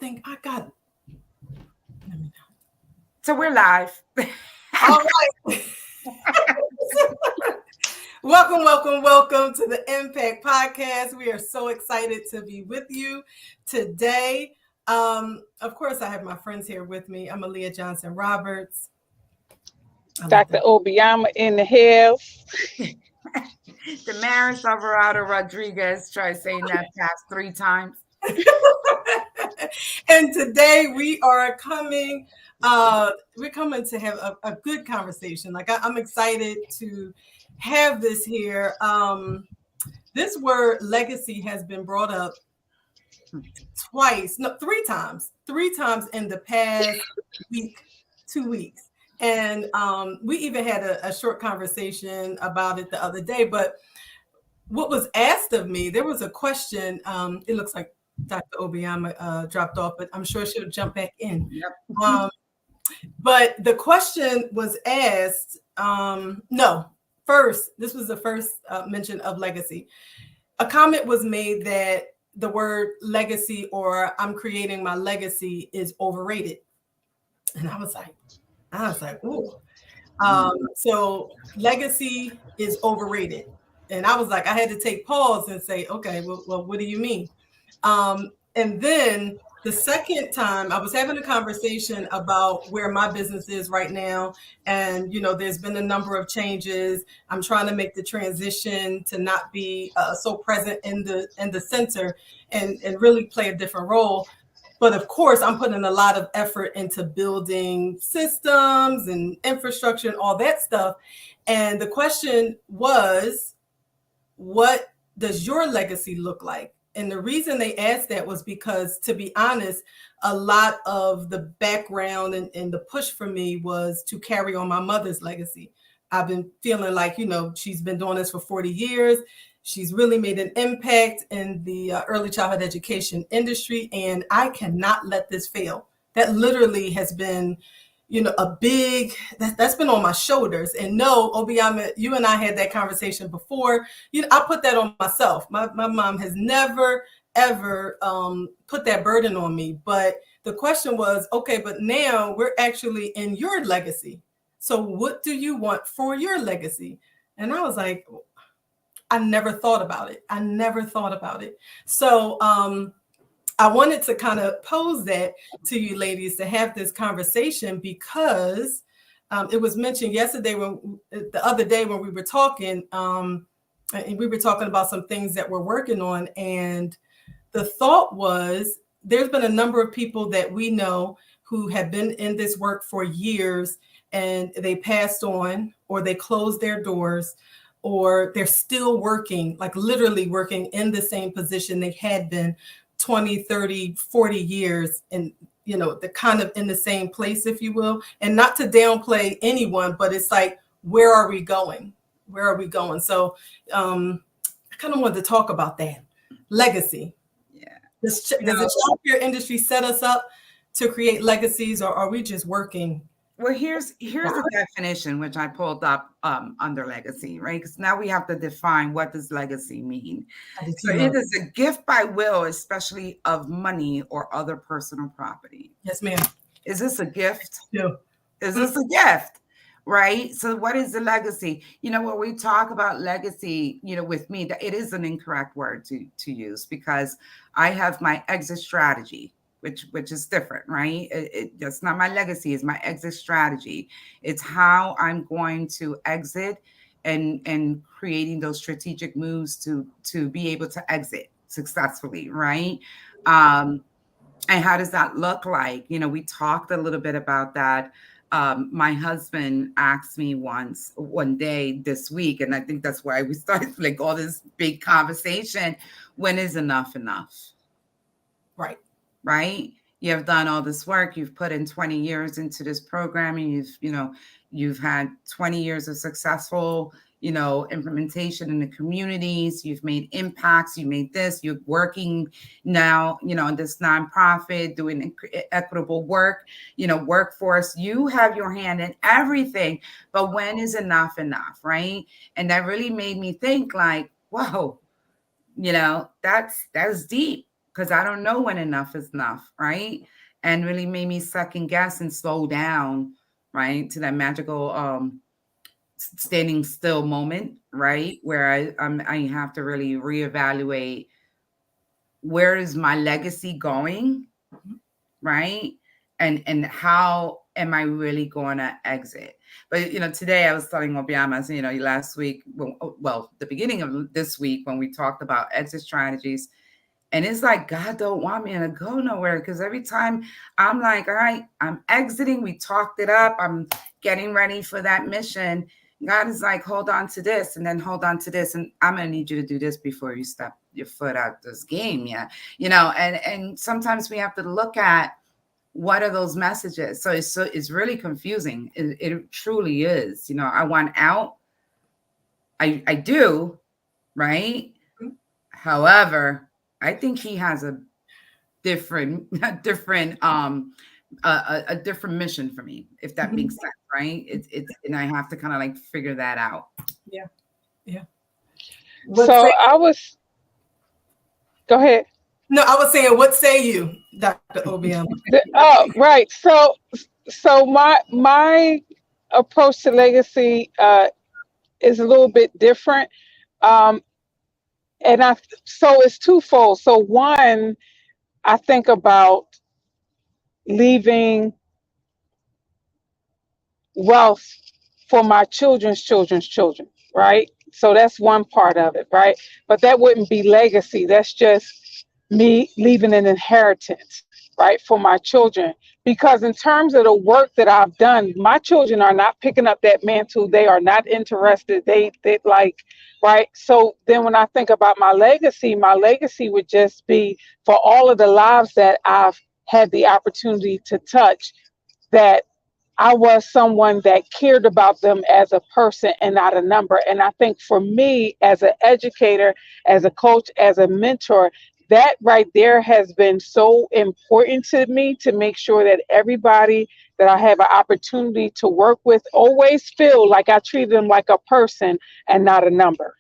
think I got. So we're live. All right. Welcome to the Impact Podcast. We are so excited to be with you today. Of course, I have my friends here with me. I'm Aaliyah Johnson Roberts. Dr. Obiama in the house. Damaris Alvarado Rodriguez. Try saying that past 3 times. And today we are coming. We're coming to have a good conversation. Like I'm excited to have this here. This word legacy has been brought up three times in the past week, 2 weeks. And we even had a short conversation about it the other day. But what was asked of me, there was a question. It looks like Dr. Obiama dropped off, but I'm sure she'll jump back in. Yep. But the question was asked, this was the first mention of legacy. A comment was made that the word legacy or I'm creating my legacy is overrated. And I was like, ooh. So legacy is overrated. And I was like, I had to take pause and say, okay, well, what do you mean? And then the second time I was having a conversation about where my business is right now. And, there's been a number of changes. I'm trying to make the transition to not be so present in the center and really play a different role. But of course, I'm putting a lot of effort into building systems and infrastructure and all that stuff. And the question was, what does your legacy look like? And the reason they asked that was because, to be honest, a lot of the background and the push for me was to carry on my mother's legacy. I've been feeling like, she's been doing this for 40 years. She's really made an impact in the early childhood education industry, and I cannot let this fail. That literally has been, that's been on my shoulders. And no, Obiama, you and I had that conversation before. I put that on myself. My mom has never, ever put that burden on me. But the question was, okay, but now we're actually in your legacy. So what do you want for your legacy? And I was like, I never thought about it. So I wanted to kind of pose that to you ladies to have this conversation because it was mentioned the other day when we were talking, and we were talking about some things that we're working on. And the thought was, there's been a number of people that we know who have been in this work for years and they passed on or they closed their doors or they're still working, like literally working in the same position they had been 20, 30, 40 years and, they're kind of in the same place, if you will. And not to downplay anyone, but it's like, where are we going? So I kind of wanted to talk about that. Legacy. Yeah. Does the childcare industry set us up to create legacies, or are we just working? Well, here's the definition, which I pulled up under legacy, right? Because now we have to define what does legacy mean. So it is a gift by will, especially of money or other personal property. Yes, ma'am. Is this a gift? No. Is this a gift? Right? So what is the legacy? When we talk about legacy, with me, it is an incorrect word to use because I have my exit strategy. Which is different, right? That's not my legacy, it's my exit strategy. It's how I'm going to exit and creating those strategic moves to be able to exit successfully, right? And how does that look like? We talked a little bit about that. My husband asked me one day this week, and I think that's why we started like all this big conversation. When is enough enough? Right? You have done all this work. You've put in 20 years into this program, and you've had 20 years of successful, implementation in the communities. You've made impacts. You made this. You're working now, in this nonprofit, doing equitable work, workforce. You have your hand in everything. But when is enough enough, right? And that really made me think like, whoa, that's deep. because I don't know when enough is enough, right? And really made me second guess and slow down, right, to that magical standing still moment, right, where I have to really reevaluate where is my legacy going, right, and how am I really going to exit? But today I was telling Obiama, last week, well, the beginning of this week when we talked about exit strategies. And it's like, God don't want me to go nowhere, because every time I'm like, all right, I'm exiting. We talked it up. I'm getting ready for that mission. God is like, hold on to this, and then hold on to this. And I'm going to need you to do this before you step your foot out this game. Yeah. And sometimes we have to look at what are those messages. So it's really confusing. It truly is. I want out. I do. Right. However, I think he has a different a different mission for me, if that makes sense, right? It's and I have to kind of like figure that out. Yeah. So I was, go ahead. No, I was saying, what say you, Dr. Obiama? Oh, right. So my approach to legacy is a little bit different. Um, and so it's twofold. So one, I think about leaving wealth for my children's children's children, right? So that's one part of it, right? But that wouldn't be legacy. That's just me leaving an inheritance, right, for my children. Because in terms of the work that I've done, my children are not picking up that mantle. They are not interested. They like, right? So then when I think about my legacy would just be for all of the lives that I've had the opportunity to touch, that I was someone that cared about them as a person and not a number. And I think for me, as an educator, as a coach, as a mentor, that right there has been so important to me, to make sure that everybody that I have an opportunity to work with always feel like I treat them like a person and not a number.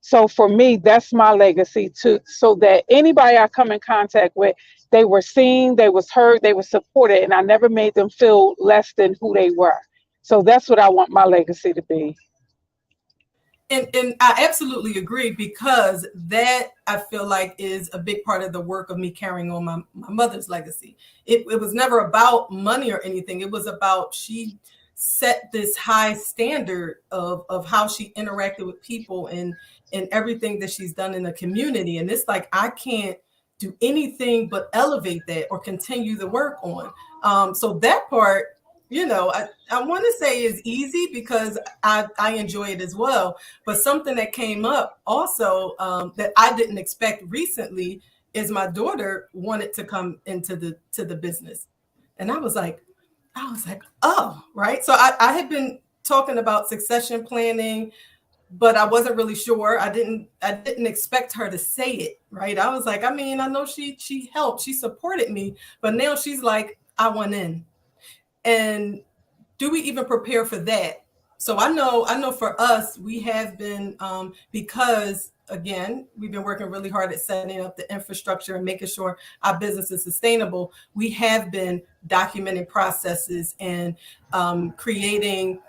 So for me, that's my legacy too, so that anybody I come in contact with, they were seen, they was heard, they were supported, and I never made them feel less than who they were. So that's what I want my legacy to be. And I absolutely agree, because that, I feel like, is a big part of the work of me carrying on my mother's legacy. It was never about money or anything. It was about, she set this high standard of how she interacted with people and everything that she's done in the community. And it's like, I can't do anything but elevate that or continue the work on. So that part, I want to say is easy, because I enjoy it as well. But something that came up also, that I didn't expect recently, is my daughter wanted to come into the business. And I was like, oh, right. So I had been talking about succession planning, but I wasn't really sure. I didn't expect her to say it, right? I was like, I mean, I know she helped, she supported me, but now she's like, I want in. And do we even prepare for that? So I know for us, we have been, because again, we've been working really hard at setting up the infrastructure and making sure our business is sustainable. We have been documenting processes and creating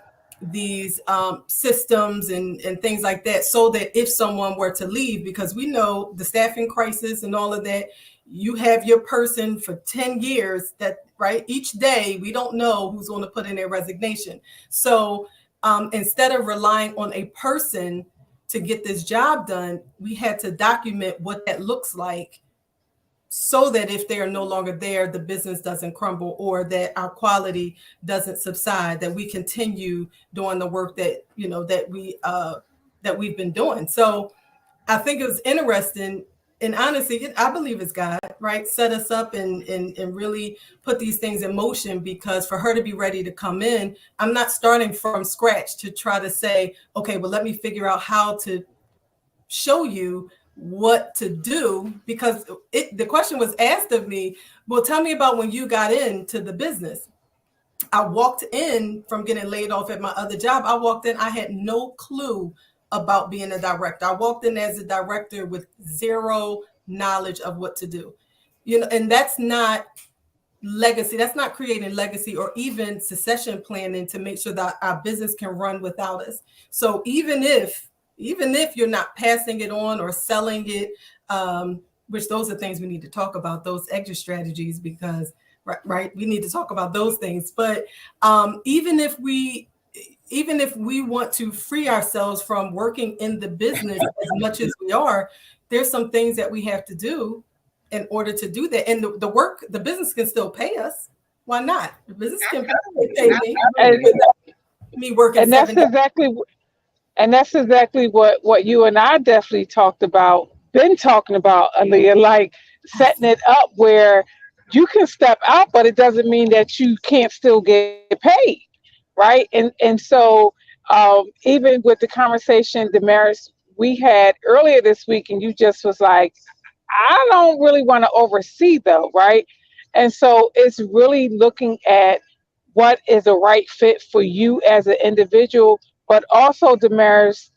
these systems and things like that, so that if someone were to leave, because we know the staffing crisis and all of that, you have your person for 10 years, that, right, each day we don't know who's going to put in their resignation. So instead of relying on a person to get this job done, we had to document what that looks like, so that if they are no longer there, the business doesn't crumble, or that our quality doesn't subside, that we continue doing the work that that we've been doing. So I think it was interesting, and honestly, I believe it's God, right? Set us up and really put these things in motion, because for her to be ready to come in, I'm not starting from scratch to try to say, okay, well, let me figure out how to show you what to do, because the question was asked of me, well, tell me about when you got into the business. I walked in from getting laid off at my other job. I walked in, I had no clue about being a director. I walked in as a director with zero knowledge of what to do. And that's not legacy. That's not creating legacy or even succession planning to make sure that our business can run without us. So even if you're not passing it on or selling it, which those are things we need to talk about, those exit strategies, because right, we need to talk about those things. But even if we want to free ourselves from working in the business as much as we are, there's some things that we have to do in order to do that. And the business can still pay us. Why not? The business can pay me working And that's 7 days. exactly what you and I definitely been talking about, Aaliyah, like setting it up where you can step out, but it doesn't mean that you can't still get paid, right? And so even with the conversation, Damaris, we had earlier this week, and you just was like, I don't really want to oversee though, right? And so it's really looking at what is a right fit for you as an individual, but also, Damaris,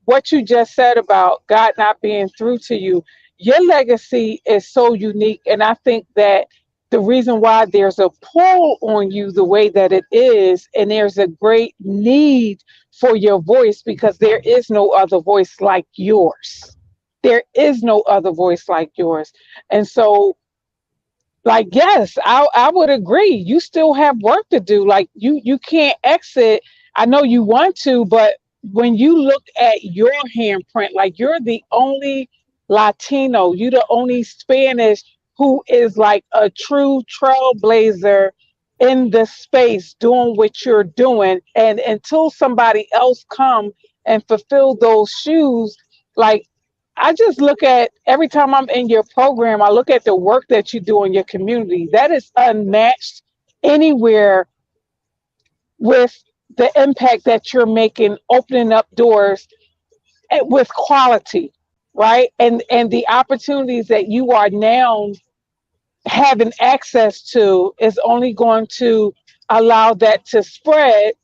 what you just said about God not being through to you. Your legacy is so unique, and I think that the reason why there's a pull on you the way that it is, and there's a great need for your voice because there is no other voice like yours. There is no other voice like yours. And so, like, yes, I would agree. You still have work to do. Like, you can't exit. I know you want to, but when you look at your handprint, like, you're the only Latino, you're the only Spanish who is like a true trailblazer in the space doing what you're doing. And until somebody else come and fulfill those shoes, like, I just look at every time I'm in your program, I look at the work that you do in your community. That is unmatched anywhere with the impact that you're making, opening up doors with quality, right? And the opportunities that you are now having access to is only going to allow that to spread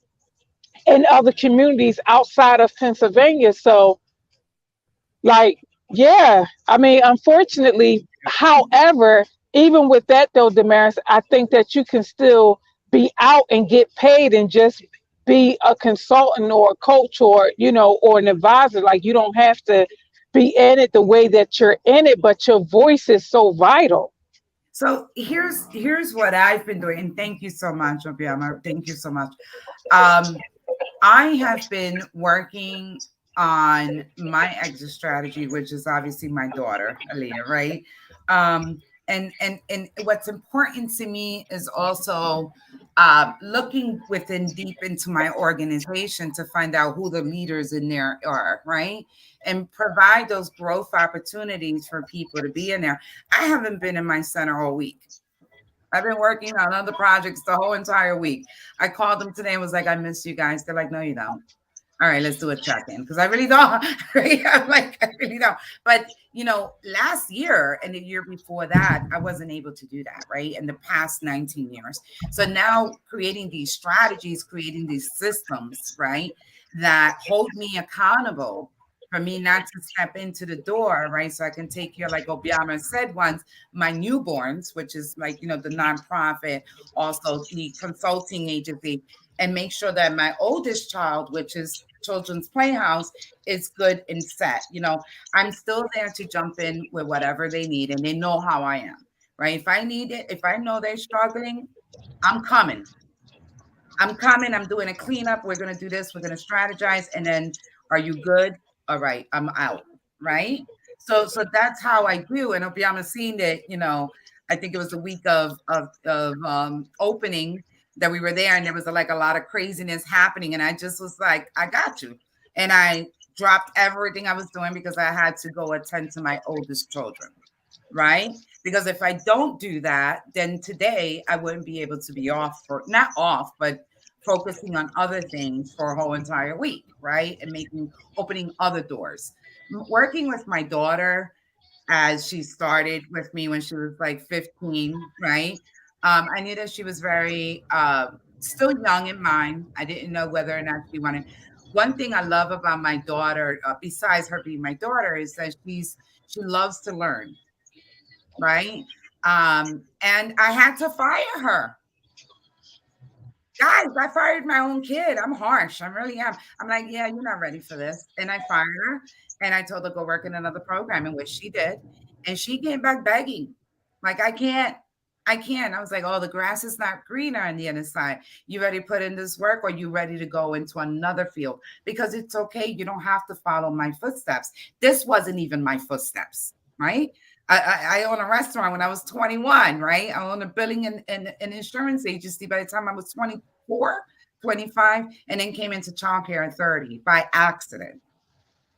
in other communities outside of Pennsylvania. So, like, yeah, I mean, unfortunately, however, even with that though, Damaris, I think that you can still be out and get paid and just be a consultant or a coach or, or an advisor. Like, you don't have to be in it the way that you're in it, but your voice is so vital. So here's what I've been doing, and thank you so much, Obiama. Thank you so much. Um, I have been working on my exit strategy, which is obviously my daughter, Aaliyah, right? And what's important to me is also looking within deep into my organization to find out who the leaders in there are, right? And provide those growth opportunities for people to be in there. I haven't been in my center all week. I've been working on other projects the whole entire week. I called them today and was like, I miss you guys. They're like, no, you don't. All right, let's do a check-in because I really don't. Right? I'm like, I really don't. But last year and the year before that, I wasn't able to do that, right? In the past 19 years. So now creating these strategies, creating these systems, right, that hold me accountable for me not to step into the door, right? So I can take care, like Obiama said once, my newborns, which is like, the nonprofit, also the consulting agency, and make sure that my oldest child, which is Children's Playhouse, is good and set. I'm still there to jump in with whatever they need, and they know how I am, right? If I need it, if I know they're struggling, I'm coming. I'm doing a cleanup. We're going to do this. We're going to strategize. And then, are you good? All right, I'm out. Right. So that's how I do. And Obiama seen that, I think it was the week of opening that we were there, and there was like a lot of craziness happening. And I just was like, I got you. And I dropped everything I was doing because I had to go attend to my oldest children. Right. Because if I don't do that, then today I wouldn't be able to be not off, but focusing on other things for a whole entire week, right? And opening other doors. Working with my daughter as she started with me when she was like 15, right? I knew that she was very still young in mind. I didn't know whether or not she wanted. One thing I love about my daughter, besides her being my daughter, is that She loves to learn, right? And I had to fire her. Guys, I fired my own kid. I'm harsh. I really am. I'm like, yeah, you're not ready for this. And I fired her and I told her to go work in another program, in which she did. And she came back begging. Like, I can't. I was like, oh, the grass is not greener on the other side. You ready to put in this work, or you ready to go into another field? Because it's okay. You don't have to follow my footsteps. This wasn't even my footsteps, right? I own a restaurant when I was 21, right? I owned a billing and insurance agency by the time I was 24, 25, and then came into childcare at 30 by accident.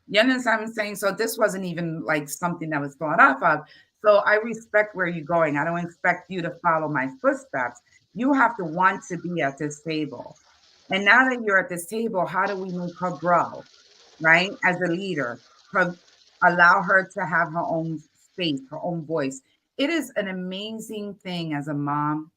You understand what I'm saying? So this wasn't even like something that was thought up of. So I respect where you're going. I don't expect you to follow my footsteps. You have to want to be at this table. And now that you're at this table, how do we make her grow, right? As a leader, her, allow her to have her own space, her own voice. It is an amazing thing as a mom,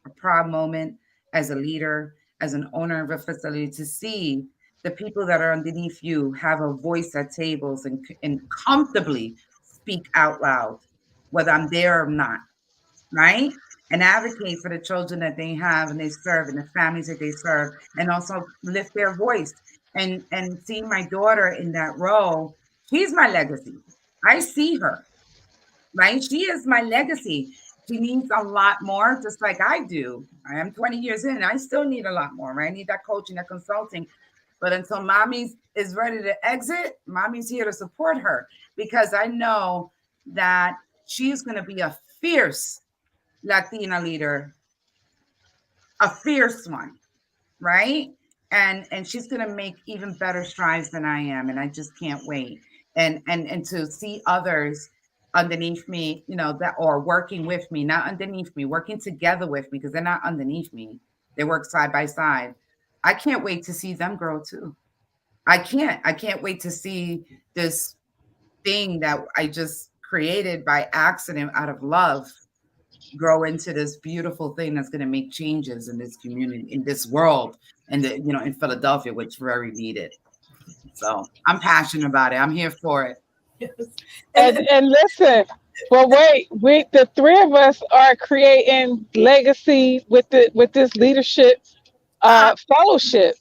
a proud moment, as a leader, as an owner of a facility, to see the people that are underneath you have a voice at tables and comfortably speak out loud, whether I'm there or not, right? And advocate for the children that they have and they serve and the families that they serve, and also lift their voice. And seeing my daughter in that role, she's my legacy. I see her, right? She is my legacy. She needs a lot more, just like I do. I am 20 years in. I still need a lot more, right? I need that coaching, that consulting. But until mommy is ready to exit, mommy's here to support her, because I know that she's going to be a fierce Latina leader, a fierce one, right? And she's going to make even better strides than I am, and I just can't wait. And to see others underneath me, you know, that or working with me, not underneath me, working together with me, because they're not underneath me. They work side by side. I can't wait to see them grow too. I can't wait to see this thing that I just created by accident out of love grow into this beautiful thing that's going to make changes in this community, in this world, and in Philadelphia, which very needed. So I'm passionate about it. I'm here for it. Yes. And And listen, but wait, we the three of us are creating legacy with this leadership Ah, fellowship.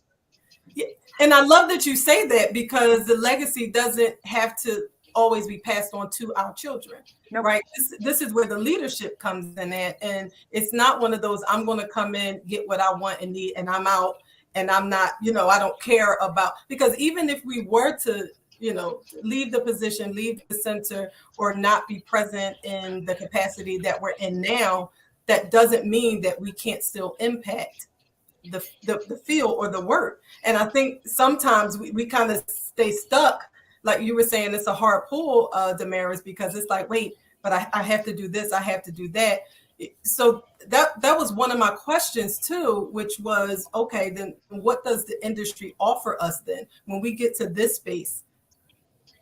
yeah, and I love that you say that, because the legacy doesn't have to always be passed on to our children, nope. right? This is where the leadership comes in at, and it's not one of those I'm going to come in, get what I want and need, and I'm out, and I'm not, I don't care about, because even if we were to, leave the position, leave the center, or not be present in the capacity that we're in now, that doesn't mean that we can't still impact the feel or the work. And I think sometimes we kind of stay stuck, like you were saying. It's a hard pull, Damaris, because it's like, wait, but I have to do this, I have to do that. So that was one of my questions too, which was, okay, then what does the industry offer us then when we get to this space?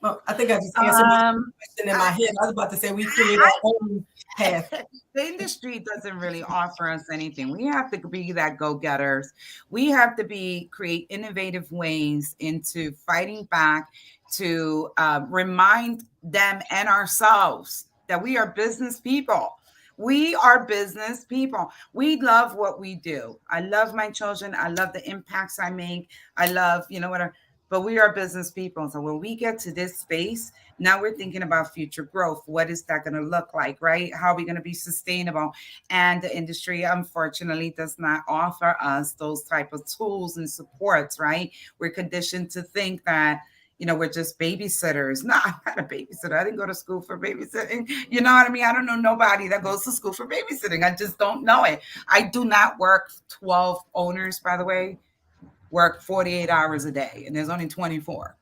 Well, I think I just answered my Um, question in my I, head. I was about to say we create I, our own path. the industry doesn't really offer us anything. We have to be that go-getters. We have to create innovative ways into fighting back to remind them and ourselves that we are business people. We are business people. We love what we do. I love my children. I love the impacts I make. I love, whatever. But we are business people. So when we get to this space, now we're thinking about future growth. What is that going to look like, right? How are we going to be sustainable? And the industry, unfortunately, does not offer us those type of tools and supports, right? We're conditioned to think that, we're just babysitters. No, I'm not a babysitter. I didn't go to school for babysitting. You know what I mean? I don't know nobody that goes to school for babysitting. I just don't know it. I do not work 12 owners, by the way, work 48 hours a day, and there's only 24.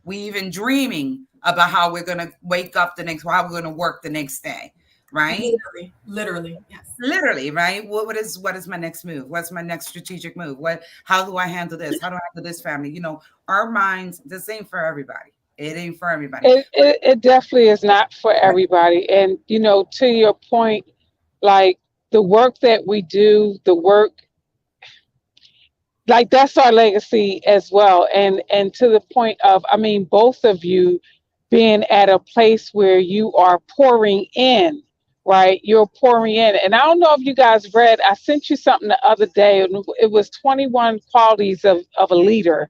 We even dreaming about how we're going to wake up how we're going to work the next day, right? Literally, yes. Literally, right? What is my next move? What's my next strategic move? How do I handle this? How do I handle this family? Our minds, this ain't for everybody. It ain't for everybody. It definitely is not for everybody. And to your point, like the work that we do, the work, like that's our legacy as well. And to the point of, I mean, both of you being at a place where you are pouring in, right? You're pouring in. And I don't know if you guys read, I sent you something the other day, and it was 21 qualities of a leader.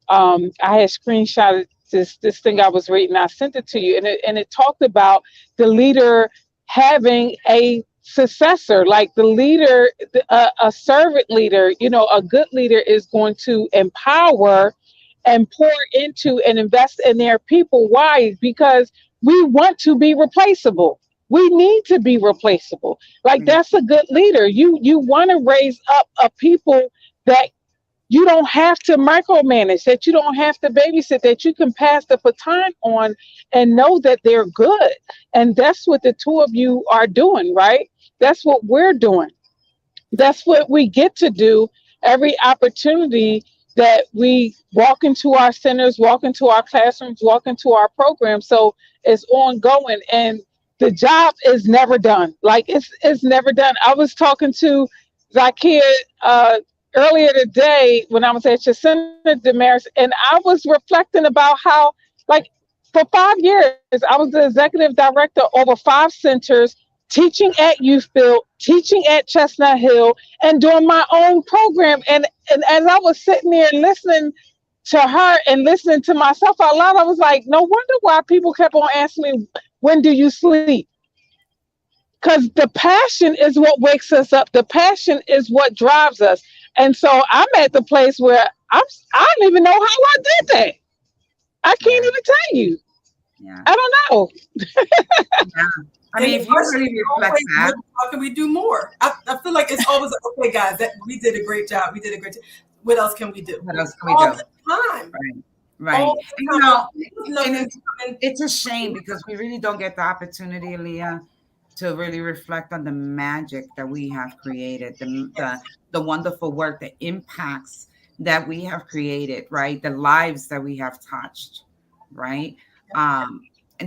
I had screenshotted this thing I was reading. I sent it to you, and it talked about the leader having a successor, like the leader, a servant leader. You know, a good leader is going to empower and pour into and invest in their people. Why? Because we want to be replaceable. We need to be replaceable. Like that's a good leader. You want to raise up a people that you don't have to micromanage, that you don't have to babysit, that you can pass the baton on and know that they're good. And that's what the two of you are doing, right? That's what we're doing. That's what we get to do every opportunity that we walk into our centers, walk into our classrooms, walk into our programs. So it's ongoing, and the job is never done. Like it's never done. I was talking to Zakia earlier today when I was at your center, Damaris, and I was reflecting about how, like, for 5 years, I was the executive director over 5 centers, teaching at Youthville, teaching at Chestnut Hill, and doing my own program. And as I was sitting there listening to her and listening to myself out loud, I was like, no wonder why people kept on asking me, when do you sleep? Because the passion is what wakes us up. The passion is what drives us. And so I'm at the place where I don't even know how I did that. I can't even tell you. Yeah. I don't know. Yeah. I And mean, the if you question really is reflect always, that, how can we do more? I feel like it's always okay, guys. That we did a great job. We did a great job. What else can we do? what else can we All do? the time. Right. All And, the you time. know, Nothing and coming. it's a shame because we really don't get the opportunity, Leah, to really reflect on the magic that we have created, the wonderful work, the impacts that we have created, right? The lives that we have touched, right? And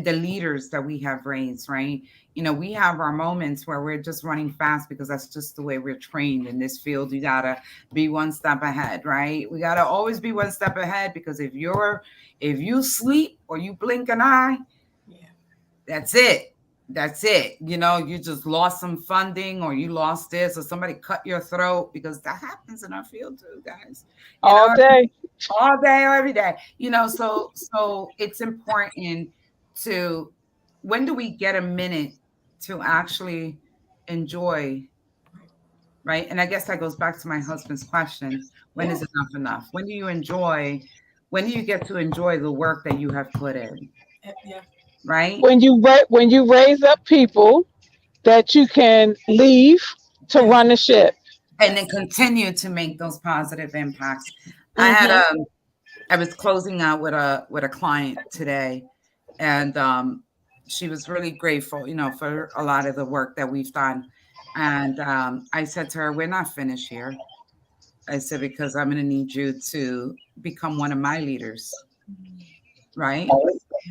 the leaders that we have raised, right? You know, we have our moments where we're just running fast because that's just the way we're trained in this field. You gotta be one step ahead, right? We gotta always be one step ahead because if you sleep or you blink an eye, Yeah. that's it. That's it. You know, you just lost some funding or you lost this or somebody cut your throat because that happens in our field too, guys. You All know, day. all day, every day. You know, so it's important to when do we get a minute to actually enjoy, right? And I guess that goes back to my husband's question. When Yeah. is enough enough? When do you enjoy, when do you get to enjoy the work that you have put in? Yeah. Right? When you raise up people that you can leave to Yes. run the ship. And then continue to make those positive impacts. I had Mm-hmm. I was closing out with a client today, and she was really grateful, you know, for a lot of the work that we've done. And I said to her, "We're not finished here." I said because I'm going to need you to become one of my leaders, right?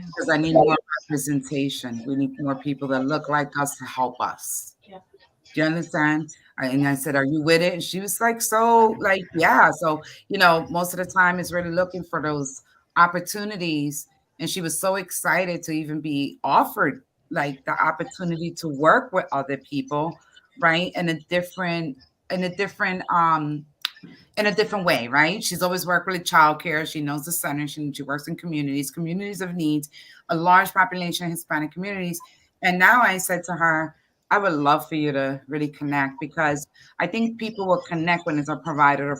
Because I need more representation. We need more people that look like us to help us. Yeah. Do you understand? And I said, "Are you with it?" And she was like, "So, like, yeah." So, you know, most of the time it's really looking for those opportunities. And she was so excited to even be offered like the opportunity to work with other people, right? In a different in a different way, right? She's always worked with childcare. She knows the center. She works in communities of needs, a large population of Hispanic communities. And now I said to her, I would love for you to really connect because I think people will connect when it's a provider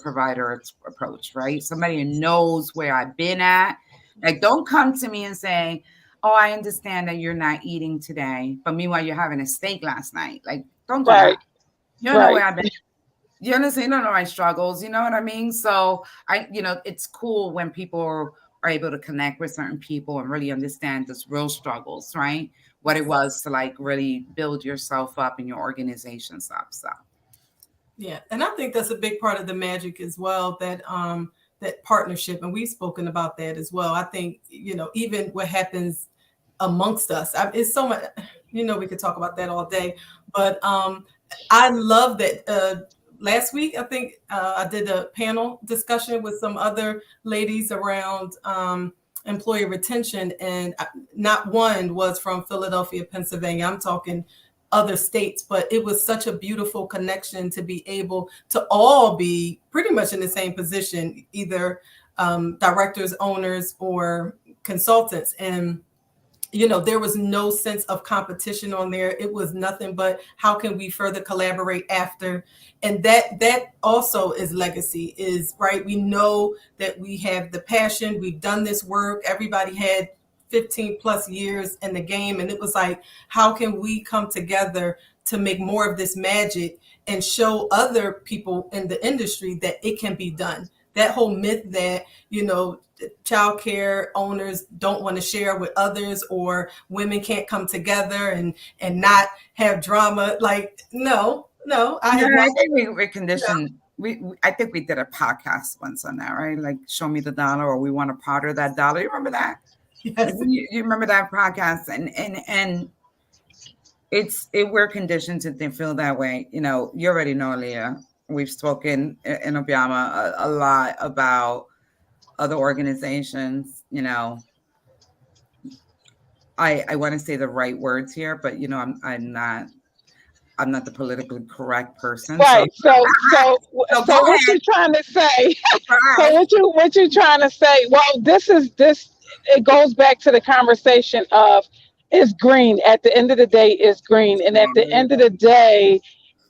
approach, right? Somebody who knows where I've been at. Like, don't come to me and say, oh, I understand that you're not eating today, but meanwhile, you're having a steak last night. Like, don't do that. Right. You don't know Right. where I've been. You understand? You don't know my struggles. You know what I mean? So you know, it's cool when people are able to connect with certain people and really understand those real struggles, right? What it was to like really build yourself up and your organizations up. So Yeah. And I think that's a big part of the magic as well, that partnership. And we've spoken about that as well. I think, you know, even what happens amongst us, it's so much, you know, we could talk about that all day, but I love that. Last week, I think I did a panel discussion with some other ladies around employee retention, and not one was from Philadelphia, Pennsylvania. I'm talking other states, but it was such a beautiful connection to be able to all be pretty much in the same position, either directors, owners, or consultants. And there was no sense of competition on there. It was nothing but how can we further collaborate after? And that also is legacy, is right. We know that we have the passion. We've done this work. Everybody had 15 plus years in the game. And it was like, how can we come together to make more of this magic and show other people in the industry that it can be done? That whole myth that, childcare owners don't want to share with others, or women can't come together and not have drama. Like, no, I think we're conditioned. I think we did a podcast once on that, right? Like, show me the dollar, or we want to powder that dollar. You remember that? Yes. You remember that podcast? And we're conditioned to feel that way. You already know, Leah. We've spoken in Obiama a lot about other organizations. I want to say the right words here, but I'm not the politically correct person. Right. So what you trying to say? So what you trying to say? Well, this. It goes back to the conversation of, is green. At the end of the day, is green, and at the end of the day,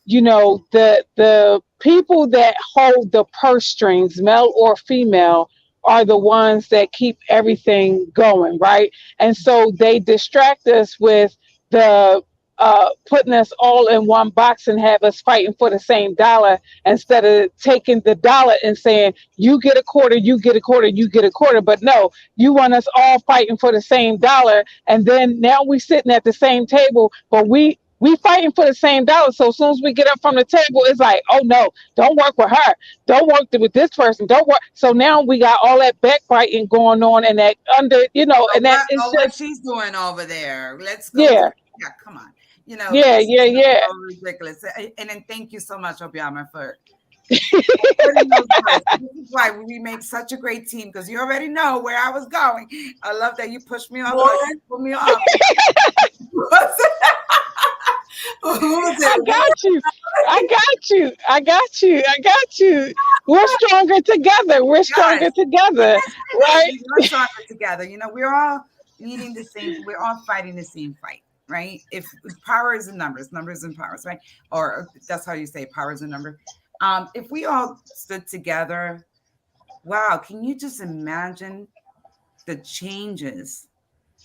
the people that hold the purse strings, male or female, are the ones that keep everything going, right? And so they distract us with the putting us all in one box and have us fighting for the same dollar, instead of taking the dollar and saying, you get a quarter, you get a quarter, you get a quarter. But no, you want us all fighting for the same dollar. And then now we sitting at the same table, but we fighting for the same dollar. So as soon as we get up from the table, it's like, oh no, don't work with her. Don't work with this person. Don't work. So now we got all that backbiting going on, and that and that is just what she's doing over there. Let's go. Yeah, come on. Yeah. So ridiculous. And then thank you so much, Obiama, for this is why we make such a great team, because you already know where I was going. I love that you pushed me off. Put me off. I got you. We're stronger together. We're stronger together, right? We're stronger together. We're all leading the same. We're all fighting the same fight, right? If power is in numbers and powers, right? Or that's how you say power is in numbers. If we all stood together, wow, can you just imagine the changes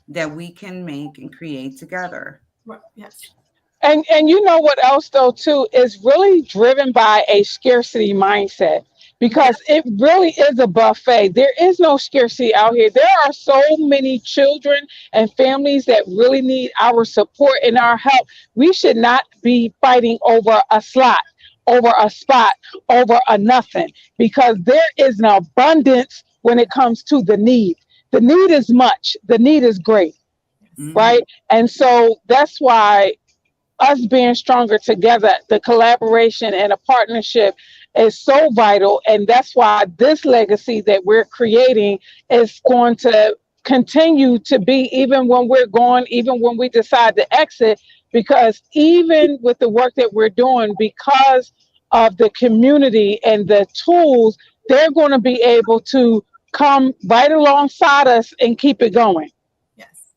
that we can make and create together? Right. Yes. And you know what else though too is really driven by a scarcity mindset, because it really is a buffet. There is no scarcity out here. There are so many children and families that really need our support and our help. We should not be fighting over a slot, over a spot, over a nothing, because there is an abundance when it comes to the need. The need is much. The need is great, right? And so that's why us being stronger together, the collaboration and a partnership is so vital. And that's why this legacy that we're creating is going to continue to be, even when we're gone, even when we decide to exit, because even with the work that we're doing, because of the community and the tools, they're going to be able to come right alongside us and keep it going. Yes.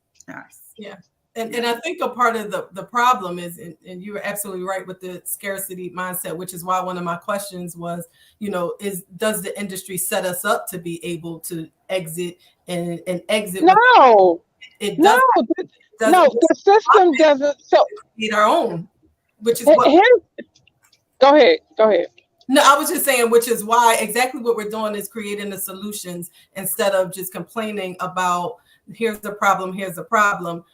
Yeah. And I think a part of the problem is, and you were absolutely right with the scarcity mindset, which is why one of my questions was, does the industry set us up to be able to exit and exit? No, it doesn't. No, the system doesn't. So need our own, which is Go ahead. No, I was just saying, which is why exactly what we're doing is creating the solutions instead of just complaining about, here's the problem.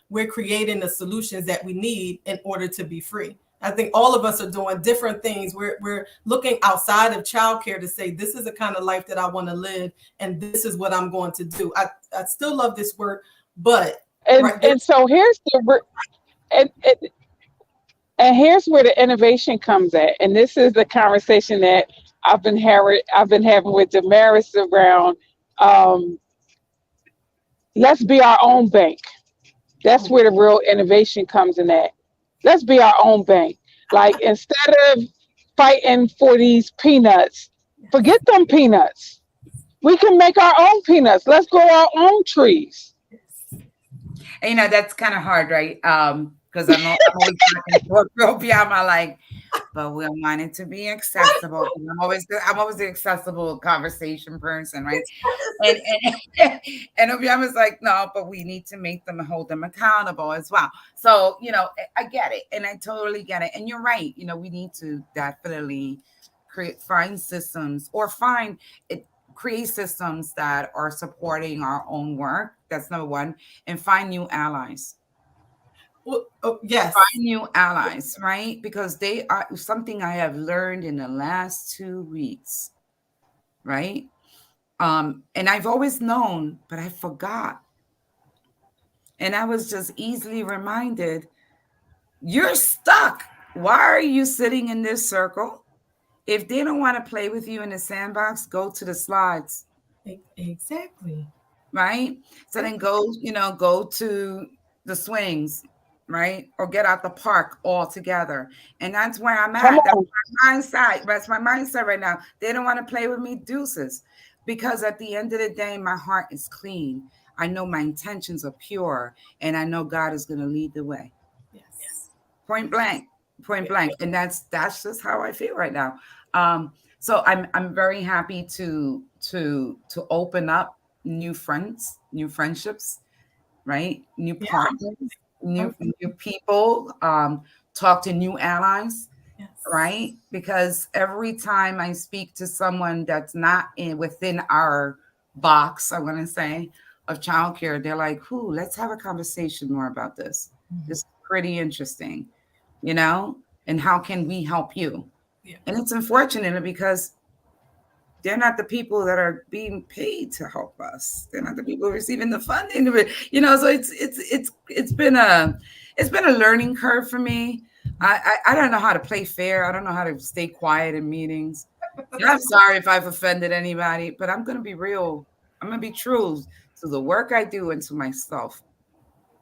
We're creating the solutions that we need in order to be free. I think all of us are doing different things. We're looking outside of childcare to say, this is the kind of life that I want to live, and this is what I'm going to do. I still love this work, but so here's and here's where the innovation comes at. And this is the conversation that I've been having with Damaris around let's be our own bank. That's where the real innovation comes in at. Let's be our own bank. Like instead of fighting for these peanuts, Yes. forget them peanuts. We can make our own peanuts. Let's grow our own trees. Yes. And, that's kind of hard, right? Because I'm always talking to Propiama, like, but we want it to be accessible. I'm always the accessible conversation person, right? And and Obiama's like, no, but we need to make them, hold them accountable as well. So, I get it, and I totally get it. And you're right. We need to definitely find systems, or create systems that are supporting our own work. That's number one, and find new allies. Well, oh, yes. Find new allies, right? Because they are something I have learned in the last 2 weeks, right? And I've always known, but I forgot. And I was just easily reminded, you're stuck. Why are you sitting in this circle? If they don't want to play with you in the sandbox, go to the slides. Exactly. Right? So then go to the swings, right? Or get out the park all together. And that's where I'm Come at. That's on. my mindset. That's my mindset right now. They don't want to play with me, deuces. Because at the end of the day, my heart is clean. I know my intentions are pure, and I know God is going to lead the way. Yes. Point blank, point blank. And that's just how I feel right now. So I'm very happy to open up new friends, new friendships, right? New Yeah. partners, new people, talk to new allies, Yes. right? Because every time I speak to someone that's not within our box, I want to say, of childcare, they're like, let's have a conversation more about this. This is pretty interesting, and how can we help you? Yeah. And it's unfortunate because they're not the people that are being paid to help us. They're not the people receiving the funding. So it's been a learning curve for me. I don't know how to play fair. I don't know how to stay quiet in meetings. And I'm sorry if I've offended anybody, but I'm going to be real. I'm going to be true to the work I do and to myself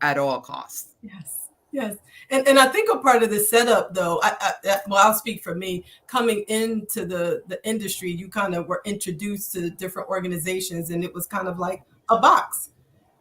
at all costs. Yes. Yes. And I think a part of the setup, though, I'll speak for me. Coming into the industry, you kind of were introduced to different organizations, and it was kind of like a box.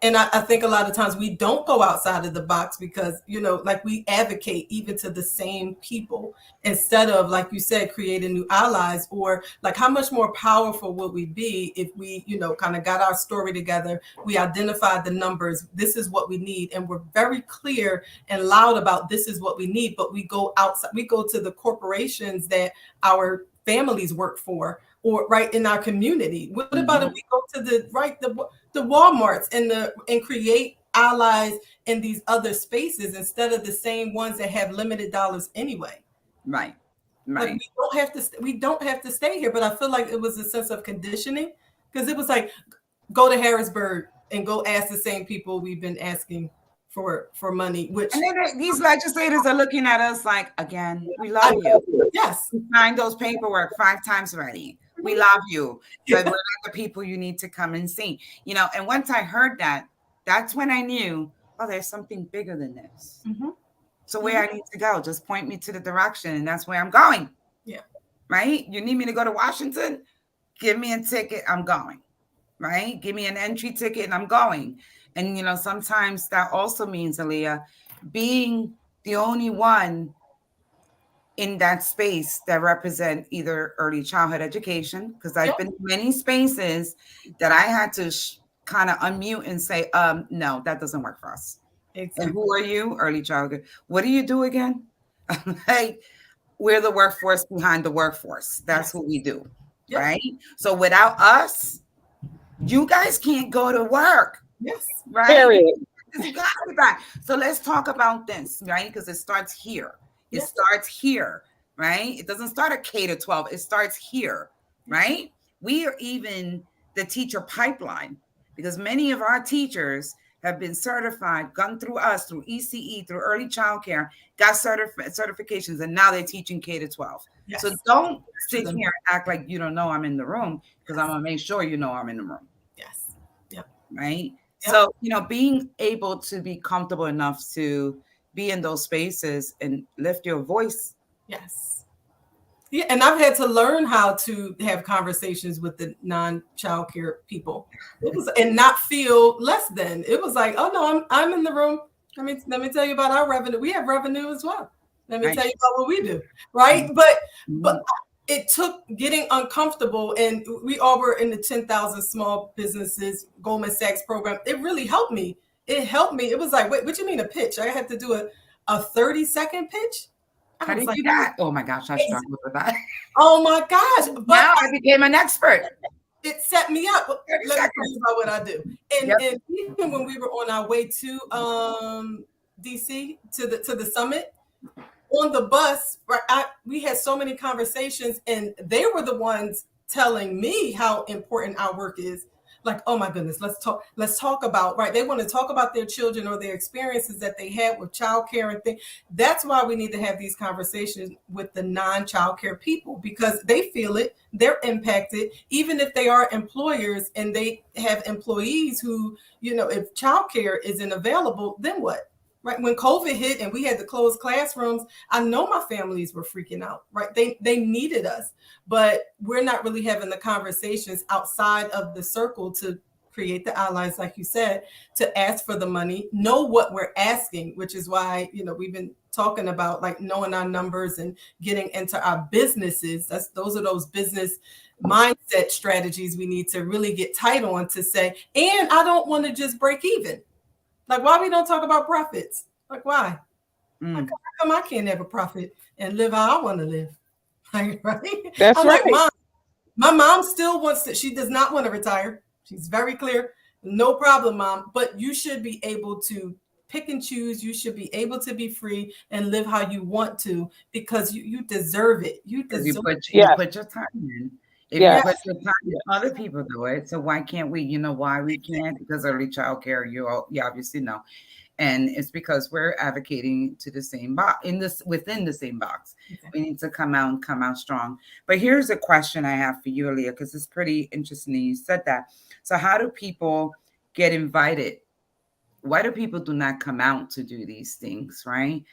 And I think a lot of times we don't go outside of the box because, like we advocate even to the same people instead of, like you said, creating new allies, or like how much more powerful would we be if we, kind of got our story together. We identified the numbers. This is what we need. And we're very clear and loud about this is what we need. But we go outside, we go to the corporations that our families work for, or right in our community. What about if we go to the Walmarts and create allies in these other spaces instead of the same ones that have limited dollars anyway? Right. Like Right. we don't have to stay here. But I feel like it was a sense of conditioning, because it was like, go to Harrisburg and go ask the same people we've been asking for money. Which, And then these legislators are looking at us like, again, we love you. Yes. We signed those paperwork 5 times already. We love you. So we're not the people you need to come and see. And once I heard that, that's when I knew, oh, there's something bigger than this. Mm-hmm. So where I need to go, just point me to the direction, and that's where I'm going. Yeah. Right? You need me to go to Washington? Give me a ticket, I'm going. Right? Give me an entry ticket and I'm going. And, sometimes that also means, Aaliyah, being the only one in that space that represent either early childhood education, because I've been in many spaces that I had to kind of unmute and say, no, that doesn't work for us. Exactly. And who are you? Early childhood. What do you do again? Like, we're the workforce behind the workforce. That's what we do. Yep. Right? So without us, you guys can't go to work. Yes. Right? Period. So let's talk about this, right? Because it starts here. It starts here, right? It doesn't start at K-12. It starts here, right? We are even the teacher pipeline, because many of our teachers have been certified, gone through us, through ECE, through early childcare, got certifications, and now they're teaching K-12. Yes. So don't sit here and act like you don't know I'm in the room, because I'm going to make sure you know I'm in the room. Yes. Yep. Right? So, being able to be comfortable enough to be in those spaces and lift your voice. Yes. Yeah, and I've had to learn how to have conversations with the non-child care people. It was and not feel less than. It was like, oh no, I'm in the room. Let me tell you about our revenue. We have revenue as well. Let me tell you about what we do. Right. But it took getting uncomfortable, and we all were in the 10,000 small businesses Goldman Sachs program. It really helped me. It helped me. It was like, wait, what you mean a pitch? I had to do a 30-second pitch. How do you do that? Oh my gosh, I struggled with that. Oh my gosh. But now I became an expert. It set me up. Let me tell you about what I do. And even when we were on our way to DC to the summit, on the bus, right, we had so many conversations, and they were the ones telling me how important our work is. Like, oh my goodness, let's talk about, right? They want to talk about their children or their experiences that they had with childcare and things. That's why we need to have these conversations with the non-childcare people, because they feel it, they're impacted, even if they are employers and they have employees who, if childcare isn't available, then what? Right. When COVID hit and we had to close classrooms, I know my families were freaking out, right? They needed us, but we're not really having the conversations outside of the circle to create the allies, like you said, to ask for the money, know what we're asking, which is why, we've been talking about like knowing our numbers and getting into our businesses. Those are those business mindset strategies we need to really get tight on to say, and I don't want to just break even. Like, why we don't talk about profits? Like, why? Like, how come I can't have a profit and live how I want to live? Like, right? That's I'm right. Like, Mom, my mom still wants to, she does not want to retire. She's very clear. No problem, Mom. But you should be able to pick and choose. You should be able to be free and live how you want to, because you deserve it. You deserve you put your time in. If you put your time, other people do it. So why can't we? You know why we can't? Because early child care, you obviously know. And it's because we're advocating to the same box within the same box. Okay. We need to come out strong. But here's a question I have for you, Aaliyah, because it's pretty interesting that you said that. So how do people get invited? Why do people do not come out to do these things, right?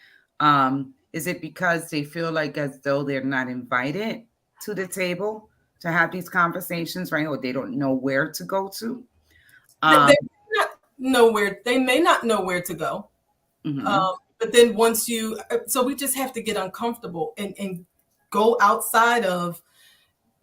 Is it because they feel like as though they're not invited to the table to have these conversations, right? Or they don't know where to go to? They may not know where to go. Mm-hmm. But then so we just have to get uncomfortable and go outside of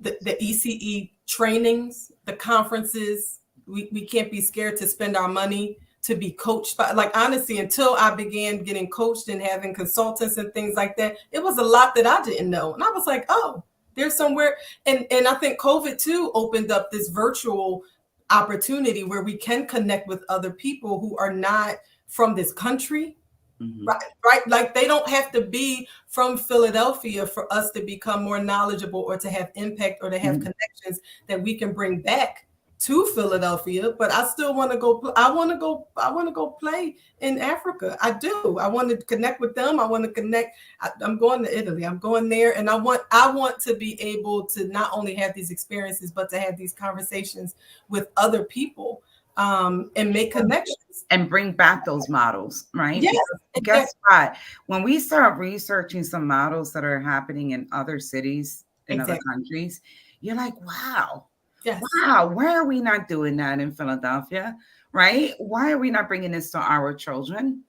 the ECE trainings, the conferences. We can't be scared to spend our money to be coached by, like, honestly, until I began getting coached and having consultants and things like that, it was a lot that I didn't know. And I was like, oh, there's somewhere. And I think COVID too opened up this virtual opportunity where we can connect with other people who are not from this country. Mm-hmm. Right. Like, they don't have to be from Philadelphia for us to become more knowledgeable or to have impact or to have connections that we can bring back to Philadelphia. But I still want to go. I want to go play in Africa. I do. I want to connect with them. I want to connect. I'm going to Italy. I'm going there. And I want to be able to not only have these experiences, but to have these conversations with other people. And make connections and bring back those models, right? Yes, guess what? When we start researching some models that are happening in other cities, in other countries, you're like, wow, wow, why are we not doing that in Philadelphia, right? Why are we not bringing this to our children?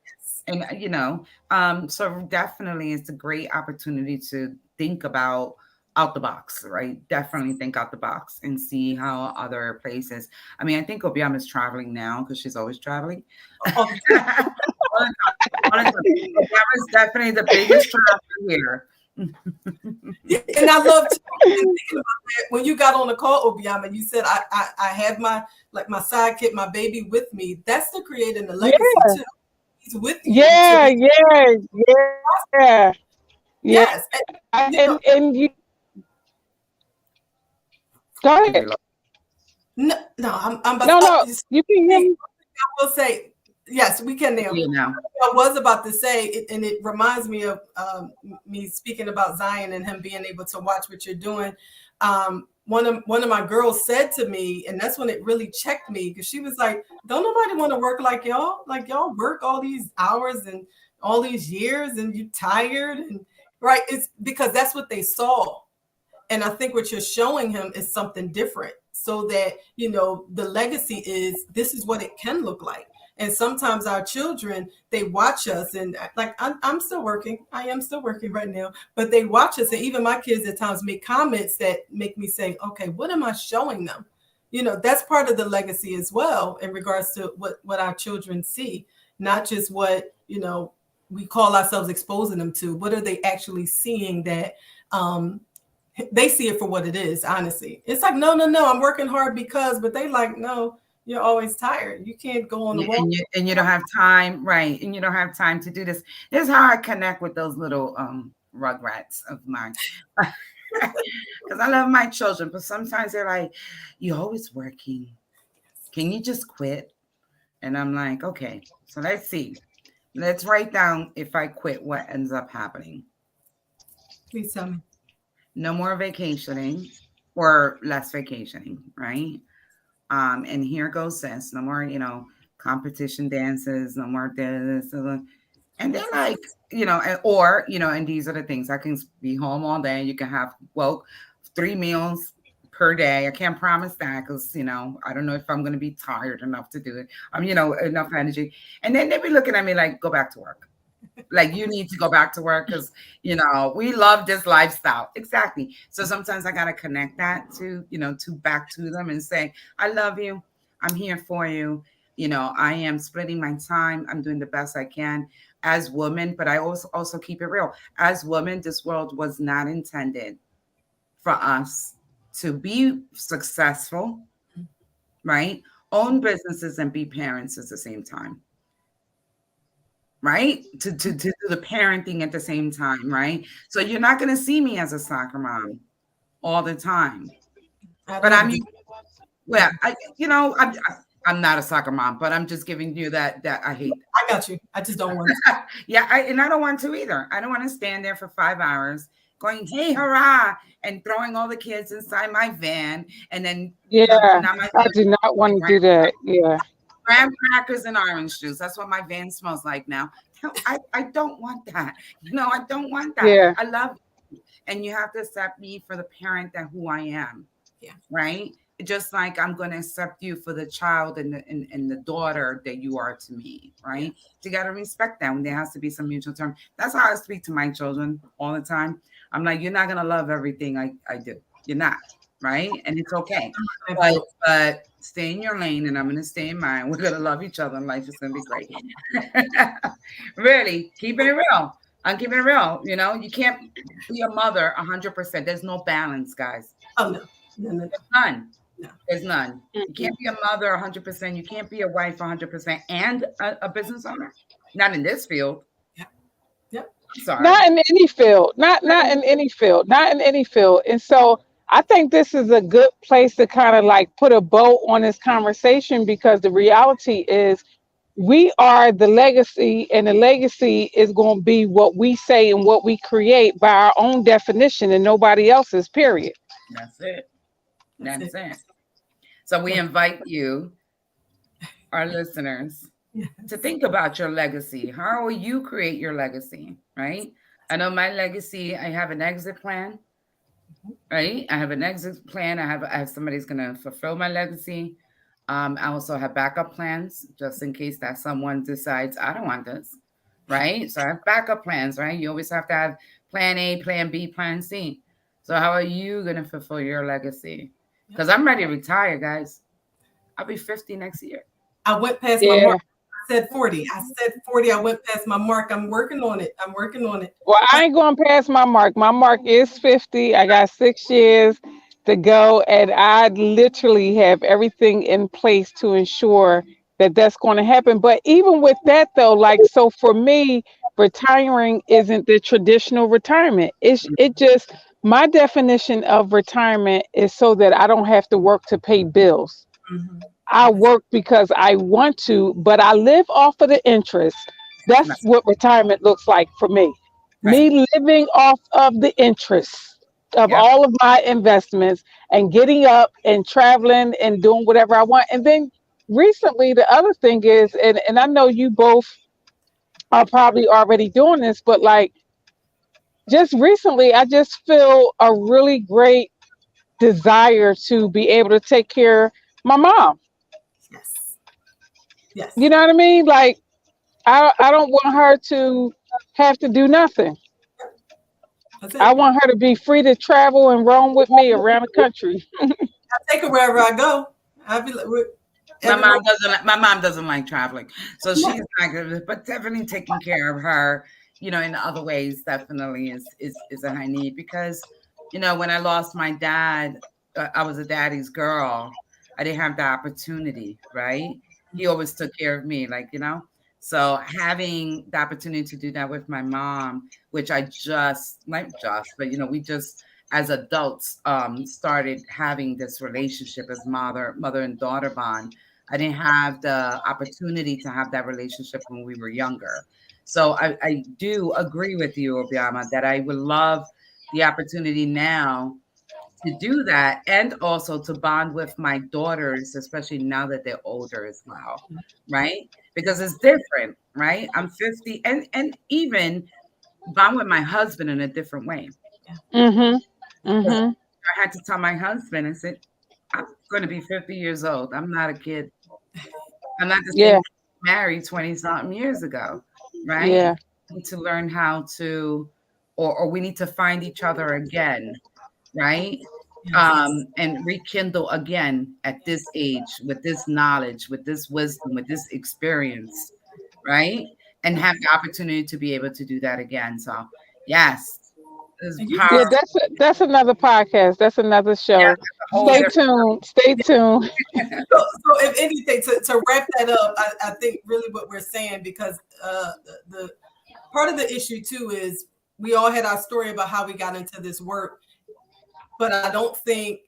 And, so definitely it's a great opportunity to think about out the box, right? Definitely think out the box and see how other places. I mean, I think Obiama is traveling now because she's always traveling. Obiama is definitely the biggest traveler here. And I love thinking about that. When you got on the call, Obiama, you said I have my sidekick, my baby with me. That's the creating the legacy too. He's with you. Yes. And you go ahead. No, I'm about no. You can hear me. I will say, yes, we can now. I was about to say, and it reminds me of me speaking about Zion and him being able to watch what you're doing. one of my girls said to me, and that's when it really checked me, because she was like, "Don't nobody want to work like y'all? Like y'all work all these hours and all these years, and you tired and right?" It's because that's what they saw. And I think what you're showing him is something different, so that, the legacy is this is what it can look like. And sometimes our children, they watch us, and like I'm still working. I am still working right now, but they watch us. And even my kids at times make comments that make me say, okay, what am I showing them? That's part of the legacy as well, in regards to what our children see, not just what, we call ourselves exposing them to. What are they actually seeing that, they see it for what it is, honestly. It's like, no, I'm working hard because, but they like, no, you're always tired. You can't go on the walk. And you don't have time, right? And you don't have time to do this. This is how I connect with those little rugrats of mine. Because I love my children, but sometimes they're like, you're always working. Can you just quit? And I'm like, okay, so let's see. Let's write down, if I quit, what ends up happening. Please tell me. No more vacationing, or less vacationing, right? And here goes this. No more, competition dances, no more this. And they're like, and these are the things. I can be home all day. You can have, 3 meals per day. I can't promise that because, I don't know if I'm going to be tired enough to do it. Enough energy. And then they'd be looking at me like, go back to work. Like, you need to go back to work because, we love this lifestyle. Exactly. So sometimes I got to connect that to back to them and say, I love you. I'm here for you. I am splitting my time. I'm doing the best I can as women, but I also keep it real. As women, this world was not intended for us to be successful, right? Own businesses and be parents at the same time. Right? To do the parenting at the same time, right? So you're not going to see me as a soccer mom all the time. But I mean, I'm not a soccer mom, but I'm just giving you that I hate. I got you. I just don't want to. Yeah, I don't want to either. I don't want to stand there for 5 hours going, hey, hurrah, and throwing all the kids inside my van. And then, I do not want to do that. Yeah. Graham crackers and orange juice. That's what my van smells like now. I don't want that. I don't want that. Yeah. I love you. And you have to accept me for the parent that who I am. Yeah. Right? Just like I'm going to accept you for the child and the daughter that you are to me. Right? Yeah. You got to respect that. When there has to be some mutual term. That's how I speak to my children all the time. I'm like, you're not going to love everything I do. You're not. Right? And it's okay. But stay in your lane and I'm going to stay in mine. We're going to love each other and life is going to be great. Really, keeping it real. I'm keeping it real. You can't be a mother 100%. There's no balance, guys. Oh, no. There's none. No. There's none. You can't be a mother 100%. You can't be a wife 100% and a business owner. Not in this field. Yeah. Sorry. Not in any field. Not in any field. Not in any field. And so I think this is a good place to kind of like put a bow on this conversation, because the reality is we are the legacy, and the legacy is going to be what we say and what we create by our own definition and nobody else's, period. That's it. That's it. So we invite you, our listeners, to think about your legacy. How will you create your legacy, right? I know my legacy, I have an exit plan. Right. I have an exit plan. I have somebody who's going to fulfill my legacy. I also have backup plans just in case that someone decides I don't want this. Right. So I have backup plans. Right. You always have to have plan A, plan B, plan C. So how are you going to fulfill your legacy? Because I'm ready to retire, guys. I'll be 50 next year. I went past my mark. I said 40. I went past my mark. I'm working on it. Well, I ain't going past my mark. My mark is 50. I got 6 years to go, and I literally have everything in place to ensure that that's going to happen. But even with that, though, like, so for me, retiring isn't the traditional retirement. It just, my definition of retirement is so that I don't have to work to pay bills. Mm-hmm. I work because I want to, but I live off of the interest. That's what retirement looks like for me. Right. Me living off of the interest. of Yep. all of my investments and getting up and traveling and doing whatever I want. And then recently, the other thing is, and I know you both are probably already doing this, but like just recently, I just feel a really great desire to be able to take care of my mom. Yes. Yes. You know what I mean? Like I don't want her to have to do nothing. That's I it. want her to be free to travel and roam with me around the country. I take her wherever I go. I'll be like, My everywhere. mom doesn't. My mom doesn't like traveling, so Yeah. she's not good. But definitely taking care of her, in other ways, definitely is a high need because, when I lost my dad, I was a daddy's girl. I didn't have the opportunity, right? He always took care of me, So having the opportunity to do that with my mom, which I just not just, but we just as adults started having this relationship as mother and daughter bond. I didn't have the opportunity to have that relationship when we were younger. So I do agree with you, Obiama, that I would love the opportunity now to do that and also to bond with my daughters, especially now that they're older as well, right? Because it's different, right? I'm 50 and even bond with my husband in a different way. Mm-hmm. Because Mm-hmm. I had to tell my husband, I said, I'm going to be 50 years old. I'm not a kid. I'm not the same Yeah. married 20 something years ago, right? Yeah. We need to learn how to, or we need to find each other again, right? Yes. And rekindle again at this age with this knowledge, with this wisdom, with this experience, right? And have the opportunity to be able to do that again. So, yes, it's And you Yeah, powerful. said that's another podcast. That's another Yeah, show. that's a whole Stay yeah. tuned. Stay tuned. So if anything, to wrap that up, I think really what we're saying, because the part of the issue too is we all had our story about how we got into this work, but I don't think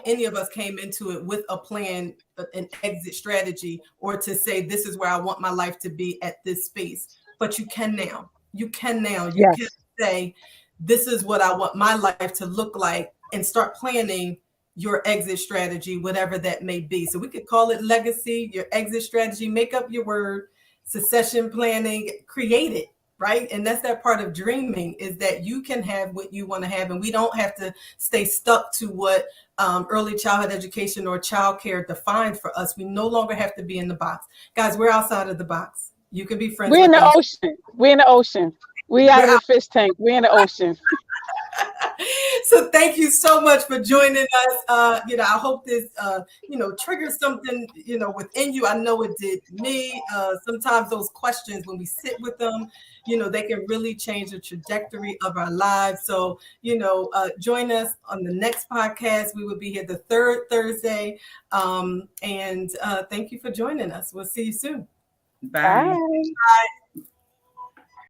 any of us came into it with a plan, an exit strategy, or to say this is where I want my life to be at this space. But you can now. You can now. You can Yes. say this is what I want my life to look like, and start planning your exit strategy, whatever that may be. So we could call it legacy, your exit strategy. Make up your word, succession planning, create it, right? And that's that part of dreaming, is that you can have what you want to have, and we don't have to stay stuck to what early childhood education or childcare defined for us. We no longer have to be in the box. Guys, we're outside of the box. You can be friends We're in with the us. ocean. We're in the ocean. We out We're of the fish tank. We're in the ocean. So thank you so much for joining us. I hope this triggers something within you. I know it did me. Sometimes those questions, when we sit with them, they can really change the trajectory of our lives. So join us on the next podcast. We will be here the third Thursday. And thank you for joining us. We'll see you soon. Bye. Bye.